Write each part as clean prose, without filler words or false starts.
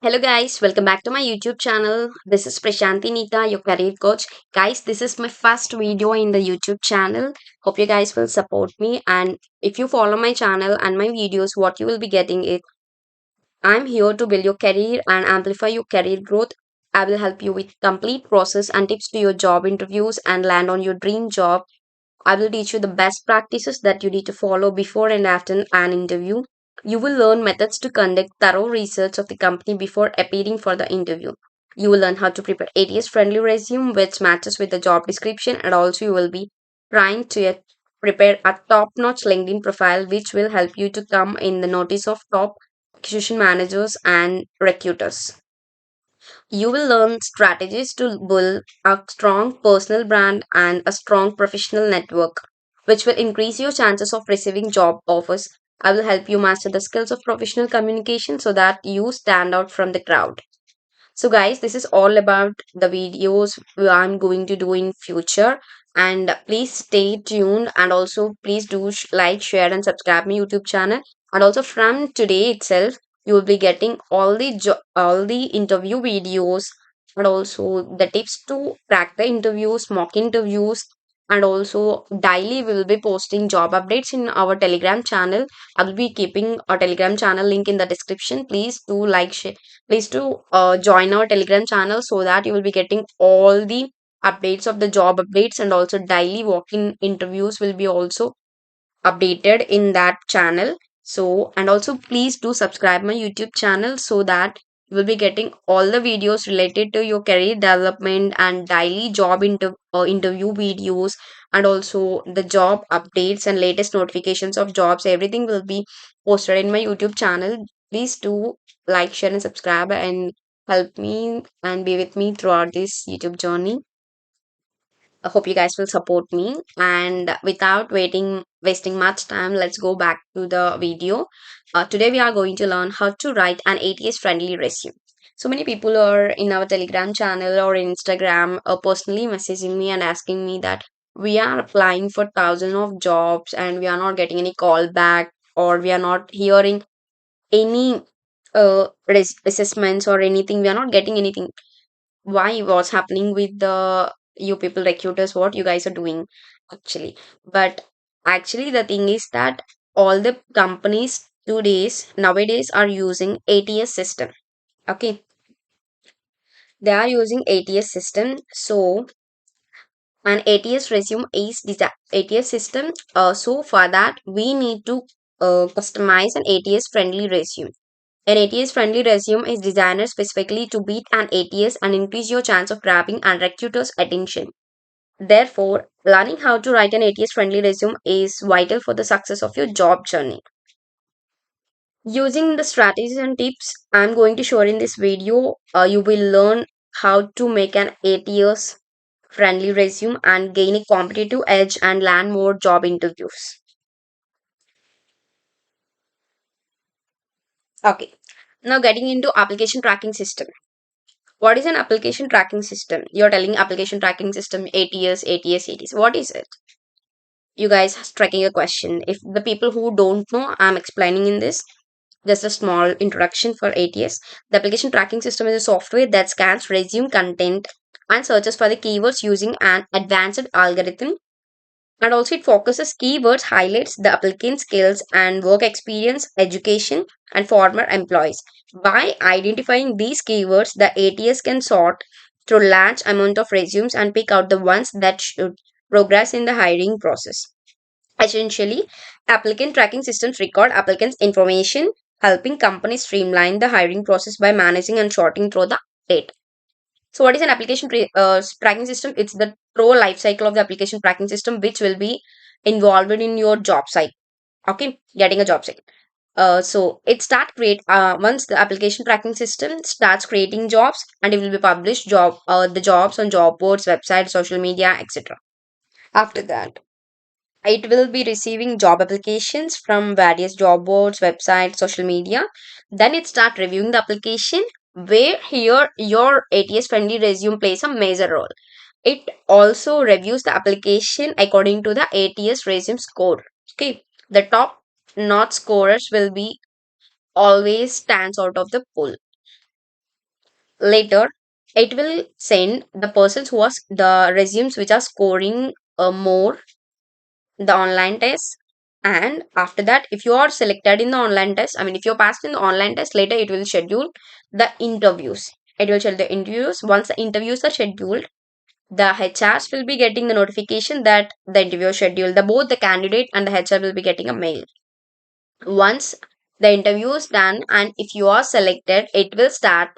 Hello guys, welcome back to my YouTube channel. This is Prashanti Nita, your career coach. Guys, this is my first video in the YouTube channel. Hope you guys will support me, and if you follow my channel and my videos, what you will be getting is I'm here to build your career and amplify your career growth. I will help you with complete process and tips to your job interviews and land on your dream job. I will teach you the best practices that you need to follow before and after an interview. You will learn methods to conduct thorough research of the company before appearing for the interview. You will learn how to prepare ATS-friendly resume which matches with the job description, and also you will be trying to prepare a top-notch LinkedIn profile which will help you to come in the notice of top acquisition managers and recruiters. You will learn strategies to build a strong personal brand and a strong professional network, which will increase your chances of receiving job offers. I will help you master the skills of professional communication so that you stand out from the crowd. So guys, this is all about the videos I'm going to do in future, and please stay tuned, and also please do like, share and subscribe my YouTube channel. And also from today itself you will be getting all the interview videos, and also the tips to crack the interviews, mock interviews, and also daily we will be posting job updates in our Telegram channel. I will be keeping a Telegram channel link in the description. Please do like, share. Please do join our Telegram channel so that you will be getting all the updates of the job updates, and also daily walk-in interviews will be also updated in that channel. So, and also please do subscribe my YouTube channel so that you will be getting all the videos related to your career development and daily job interview videos, and also the job updates and latest notifications of jobs. Everything will be posted in my YouTube channel. Please do like, share, and subscribe, and help me and be with me throughout this YouTube journey. I hope you guys will support me. And without wasting much time, let's go back to the video. Today we are going to learn how to write an ATS friendly resume. So many people are in our Telegram channel or Instagram personally messaging me and asking me that we are applying for thousands of jobs and we are not getting any call back, or we are not hearing any assessments or anything. We are not getting anything. Why? What's happening with the you people recruiters? What you guys are doing actually? But actually the thing is that all the companies nowadays are using ATS system. Okay, they are using ATS system. So an ATS resume is ATS system. So for that we need to customize an ATS friendly resume. An ATS friendly resume is designed specifically to beat an ATS and increase your chance of grabbing and recruiters' attention. Therefore, learning how to write an ATS friendly resume is vital for the success of your job journey. Using the strategies and tips I'm going to share in this video, you will learn how to make an ATS friendly resume and gain a competitive edge and land more job interviews. Okay, now getting into application tracking system. What is an application tracking system? You're telling application tracking system ATS, ATS, ATS. What is it? You guys striking a question. If the people who don't know, I'm explaining in this. Just a small introduction for ATS. The application tracking system is a software that scans resume content and searches for the keywords using an advanced algorithm. And also, it focuses keywords, highlights the applicant skills and work experience, education, and former employees. By identifying these keywords, the ATS can sort through large amount of resumes and pick out the ones that should progress in the hiring process. Essentially, applicant tracking systems record applicants' information, helping companies streamline the hiring process by managing and sorting through the data. So, what is an tracking system? It's the pro life cycle of the application tracking system, which will be involved in your job site. Okay, getting a job site. So it start create once the application tracking system starts creating jobs, and it will be published the jobs on job boards, websites, social media, etc. After that, it will be receiving job applications from various job boards, websites, social media. Then it start reviewing the application, where here your ATS friendly resume plays a major role. It also reviews the application according to the ATS resume score. Okay, the top notch scorers will be always stands out of the pool. later it will send the persons who was the resumes which are scoring more the online test. And after that, if you are selected in the online test, I mean if you're passed in the online test, later it will schedule the interviews. It will schedule the interviews. Once the interviews are scheduled, the HRs will be getting the notification that the interview is scheduled. The both the candidate and the HR will be getting a mail. Once the interview is done and if you are selected, it will start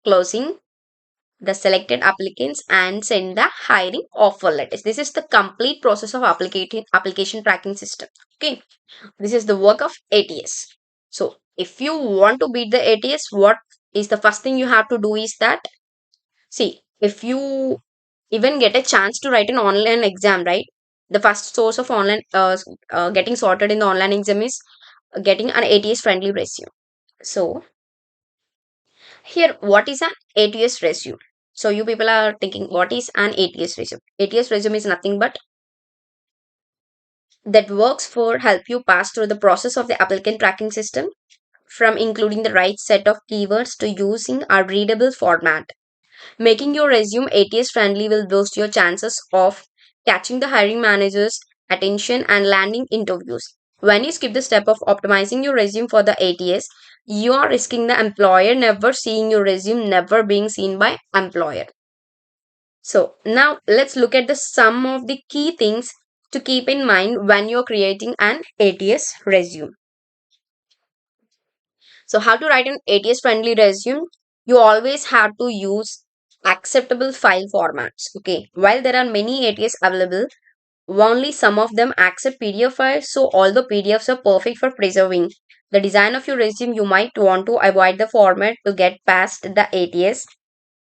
closing the selected applicants and send the hiring offer letters. This is the complete process of application tracking system. Okay, this is the work of ATS. So if you want to beat the ATS, what is the first thing you have to do is that, see, if you even get a chance to write an online exam, right? The first source of online getting sorted in the online exam is getting an ATS friendly resume. So here, what is an ATS resume? So you people are thinking, what is an ATS resume? ATS resume is nothing but that works for help you pass through the process of the applicant tracking system, from including the right set of keywords to using a readable format. Making your resume ATS friendly will boost your chances of catching the hiring manager's attention and landing interviews. When you skip the step of optimizing your resume for the ATS, you are risking the employer never seeing your resume, never being seen by employer. So now let's look at the some of the key things to keep in mind when you're creating an ATS resume. So how to write an ATS friendly resume? You always have to use acceptable file formats. Okay, while there are many ATS available, only some of them accept PDF files, so all the PDFs are perfect for preserving. The design of your resume, you might want to avoid the format to get past the ATS.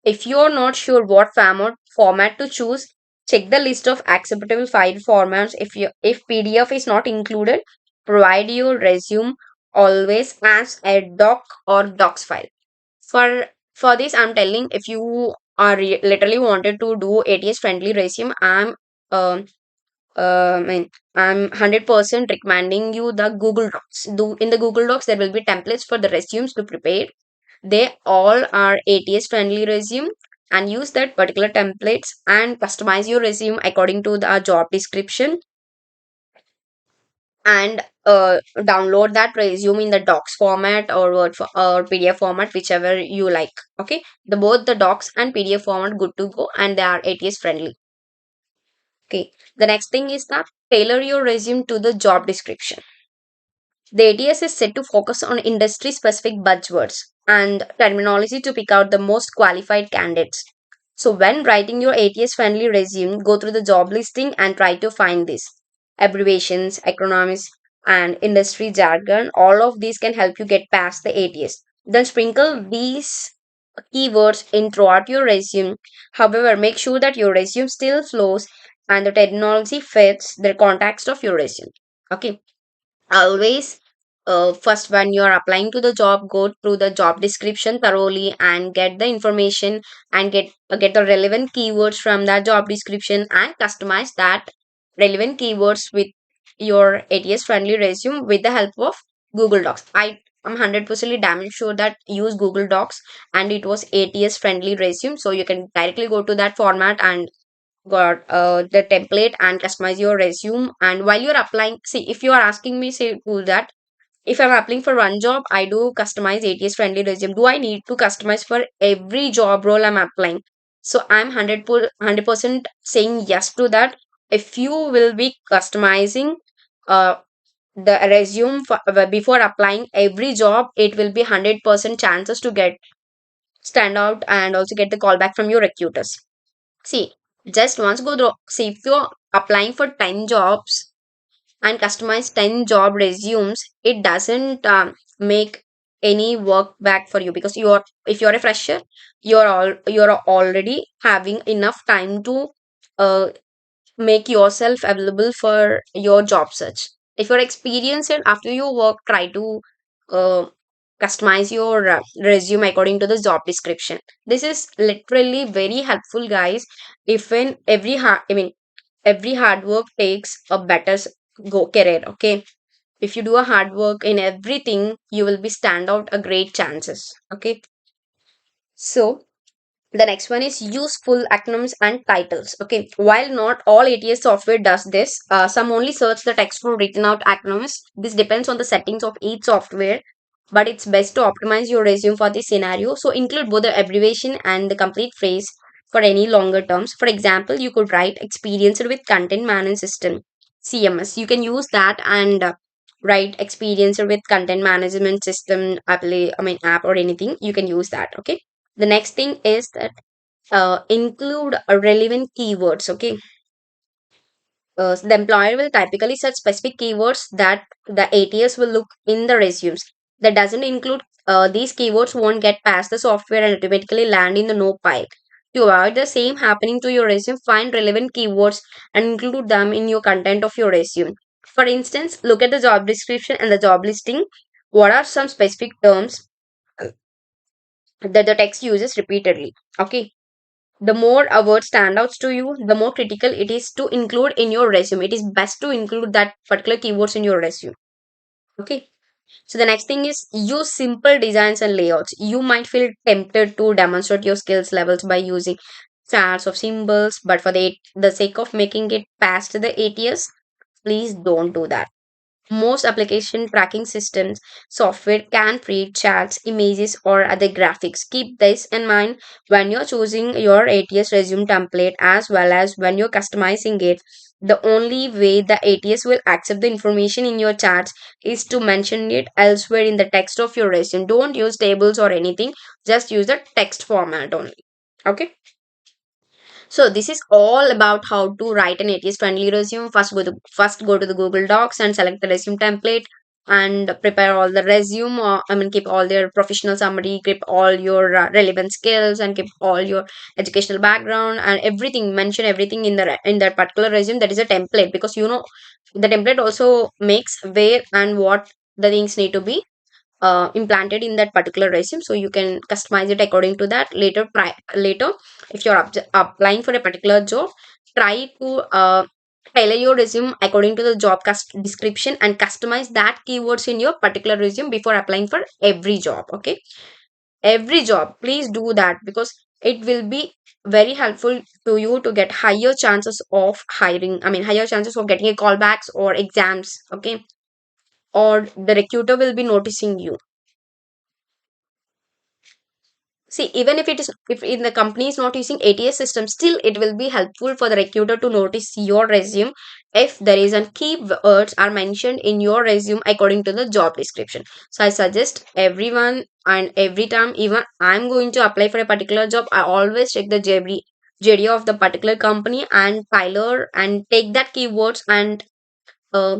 If you're not sure what format to choose, check the list of acceptable file formats. If PDF is not included, provide your resume always as a doc or docs file. For this, I'm telling, if you are literally wanted to do ATS friendly resume, I mean, I'm 100% recommending you the Google Docs. In the Google Docs, there will be templates for the resumes to prepare. They all are ATS friendly resume, and use that particular templates and customize your resume according to the job description, and download that resume in the docs format or or PDF format, whichever you like. Okay, the both the docs and PDF format good to go, and they are ATS friendly. Okay, the next thing is that tailor your resume to the job description. The ATS is set to focus on industry specific buzzwords and terminology to pick out the most qualified candidates. So, when writing your ATS friendly resume, go through the job listing and try to find this abbreviations, acronyms, and industry jargon. All of these can help you get past the ATS. Then sprinkle these keywords in throughout your resume. However, make sure that your resume still flows and the terminology fits the context of your resume. Okay, always first when you are applying to the job, go through the job description thoroughly and get the information and get the relevant keywords from that job description and customize that relevant keywords with your ATS friendly resume with the help of Google Docs. I'm 100% damn sure that use Google Docs and it was ATS friendly resume, so you can directly go to that format and got the template and customize your resume. And while you're applying, see, if you are asking me, say, do that, if I'm applying for one job, I do customize ATS friendly resume. Do I need to customize for every job role I'm applying? So I'm 100% saying yes to that. If you will be customizing uh, the resume before applying every job, it will be 100% chances to get stand out and also get the call back from your recruiters. See, just once go through. See, if you're applying for 10 jobs and customize 10 job resumes, it doesn't make any work back for you, because you're, if you're a fresher, you're already having enough time to uh, make yourself available for your job search. If you're experienced and after your work, try to uh, customize your resume according to the job description. This is literally very helpful, guys. If in every hard work takes a better go career. Okay, if you do a hard work in everything, you will be stand out a great chances. Okay, so The next one is use full acronyms and titles. Okay, while not all ATS software does this, some only search the text for written out acronyms. This depends on the settings of each software, but it's best to optimize your resume for this scenario. So include both the abbreviation and the complete phrase for any longer terms. For example, you could write experienced with content management system, CMS. You can use that and write experienced with content management system, app or anything. You can use that. Okay. The next thing is that include relevant keywords. Okay, the employer will typically search specific keywords that the ATS will look in the resumes. That doesn't include these keywords won't get past the software and automatically land in the no pile. To avoid the same happening to your resume, find relevant keywords and include them in your content of your resume. For instance, look at the job description and the job listing. What are some specific terms that the text uses repeatedly? Okay, the more a word stand out to you, the more critical it is to include in your resume. It is best to include that particular keywords in your resume. Okay. So the next thing is use simple designs and layouts. You might feel tempted to demonstrate your skills levels by using charts of symbols, but for the sake of making it past the ATS, please don't do that. Most application tracking systems software can create charts, images, or other graphics. Keep this in mind when you're choosing your ATS resume template as well as when you're customizing it. The only way the ATS will accept the information in your charts is to mention it elsewhere in the text of your resume. Don't use tables or anything, just use the text format only. Okay. So this is all about how to write an ATS friendly resume. First go to the Google Docs and select the resume template and prepare all the resume. Keep all their professional summary, keep all your relevant skills, and keep all your educational background and everything. Mention everything in in that particular resume. That is a template because you know the template also makes where and what the things need to be implanted in that particular resume, so you can customize it according to that later. If you're applying for a particular job, try to tailor your resume according to the job description and customize that keywords in your particular resume before applying for every job. Okay, every job, please do that because it will be very helpful to you to get higher chances of hiring, higher chances of getting a callbacks or exams. Okay, or the recruiter will be noticing you. See, even if it is, if in the company is not using ATS system, still it will be helpful for the recruiter to notice your resume if there is a keywords are mentioned in your resume according to the job description. So I suggest everyone, and every time even I'm going to apply for a particular job, I always check the JD of the particular company and tailor and take that keywords and uh,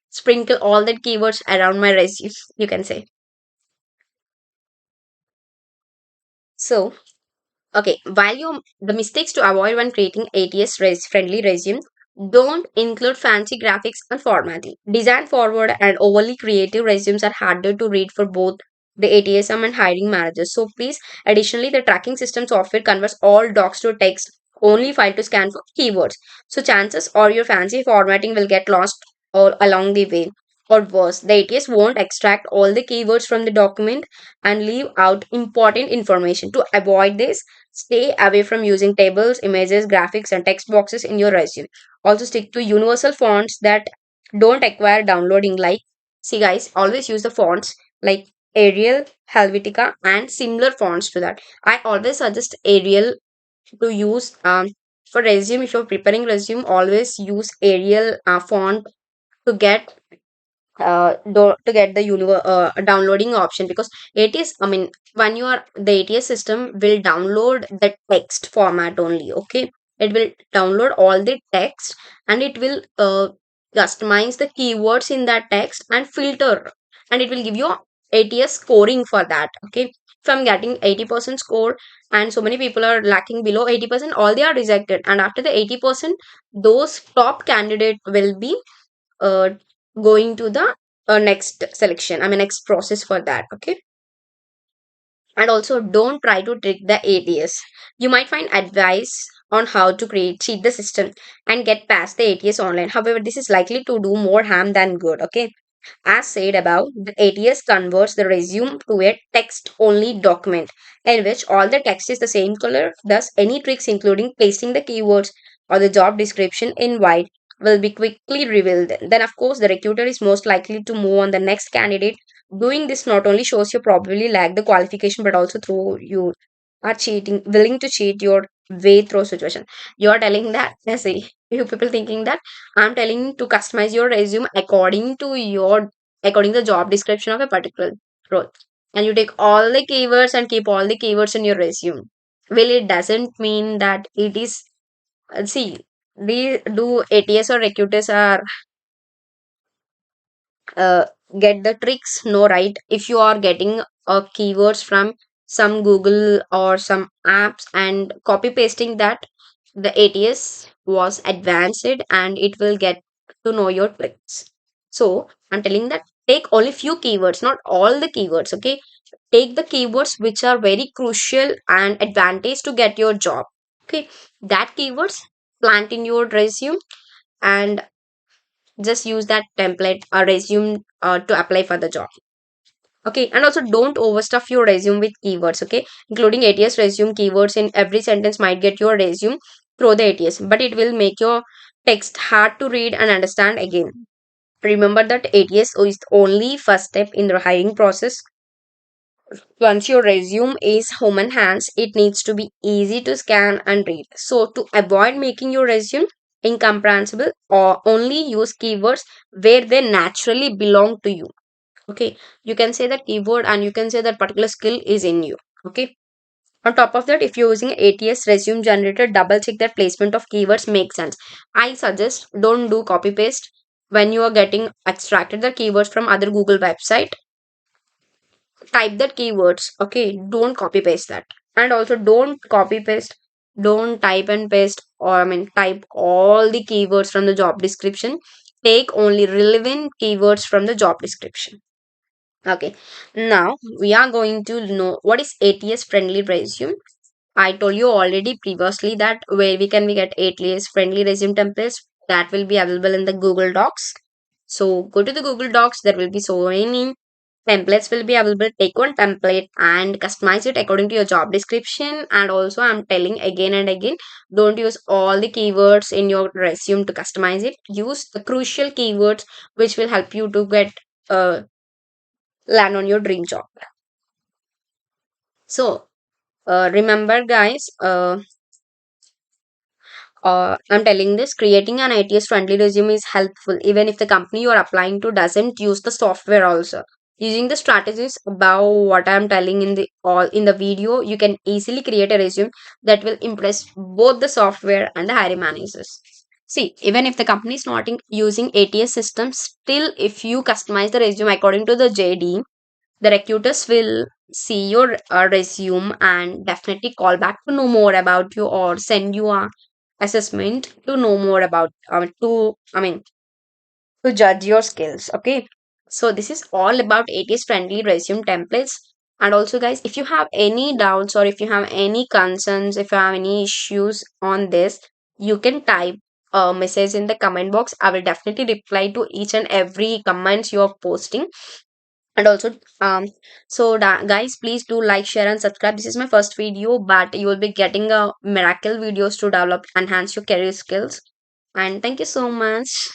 sprinkle all that keywords around my resume. You can say so. Okay, while you the mistakes to avoid when creating friendly resume, don't include fancy graphics and formatting. Design forward and overly creative resumes are harder to read for both the ATSM and hiring managers. So please, additionally, the tracking system software converts all docs to text, only file to scan for keywords. So chances are your fancy formatting will get lost all along the way. Or worse, the ATS won't extract all the keywords from the document and leave out important information. To avoid this, stay away from using tables, images, graphics, and text boxes in your resume. Also, stick to universal fonts that don't require downloading. Like, see, guys, always use the fonts like Arial, Helvetica, and similar fonts to that. I always suggest Arial to use for resume. If you're preparing resume, always use Arial font to get to get the downloading option, because it is, when you are the ATS system will download the text format only. Okay, it will download all the text and it will customize the keywords in that text and filter, and it will give you ATS scoring for that. Okay, if I'm getting 80% score and so many people are lacking below 80%, all they are rejected, and after the 80%, those top candidate will be uh, going to the next selection, next process for that. Okay, and also don't try to trick the ATS. You might find advice on how to cheat the system and get past the ATS online. However, this is likely to do more harm than good. Okay, As said above, the ATS converts the resume to a text only document in which all the text is the same color. Thus, any tricks, including pasting the keywords or the job description in white, will be quickly revealed. Then, of course, the recruiter is most likely to move on the next candidate. Doing this not only shows you probably lack the qualification, but also through you are cheating, willing to cheat your way through situation. You are telling that, see, you people thinking that I'm telling to customize your resume according to the job description of a particular role. And you take all the keywords and keep all the keywords in your resume. Well, it doesn't mean that it is. See, we do ATS or recruiters are uh, get the tricks. No, right? If you are getting keywords from some Google or some apps and copy pasting that, the ATS was advanced and it will get to know your tricks. So I'm telling that take only few keywords, not all the keywords. Okay, take the keywords which are very crucial and advantage to get your job. Okay, that keywords plant in your resume and just use that template or resume to apply for the job. Okay, and also don't overstuff your resume with keywords. Okay, including ATS resume keywords in every sentence might get your resume through the ATS, but it will make your text hard to read and understand again. Remember that ATS is only first step in the hiring process. Once your resume is human hands, it needs to be easy to scan and read. So to avoid making your resume incomprehensible, or only use keywords where they naturally belong to you. Okay, you can say that keyword and you can say that particular skill is in you. Okay, on top of that, if you're using ATS resume generator, double check that placement of keywords makes sense. I suggest don't do copy paste when you are getting extracted the keywords from other Google website. Type that keywords. Okay, don't copy paste that. And also don't copy paste, don't type and paste, or I mean type all the keywords from the job description. Take only relevant keywords from the job description. Okay, now we are going to know what is ATS friendly resume. I told you already previously that where we get ATS friendly resume templates that will be available in the Google Docs. So go to the Google Docs, there will be so many templates will be available. Take one template and customize it according to your job description. And also I'm telling again and again, don't use all the keywords in your resume to customize it. Use the crucial keywords which will help you to get land on your dream job. So remember guys, I'm telling this, creating an ITS friendly resume is helpful even if the company you are applying to doesn't use the software also. Using the strategies above what I'm telling in the all in the video, you can easily create a resume that will impress both the software and the hiring managers. See, even if the company is not using ATS systems, still if you customize the resume according to the JD, the recruiters will see your resume and definitely call back to know more about you or send you a assessment to know more about to judge your skills. Okay, so this is all about ATS friendly resume templates. And also guys, if you have any doubts or if you have any concerns, if you have any issues on this, you can type a message in the comment box. I will definitely reply to each and every comments you are posting. And also guys, please do like, share and subscribe. This is my first video, but you will be getting a miracle videos to develop enhance your career skills. And thank you so much.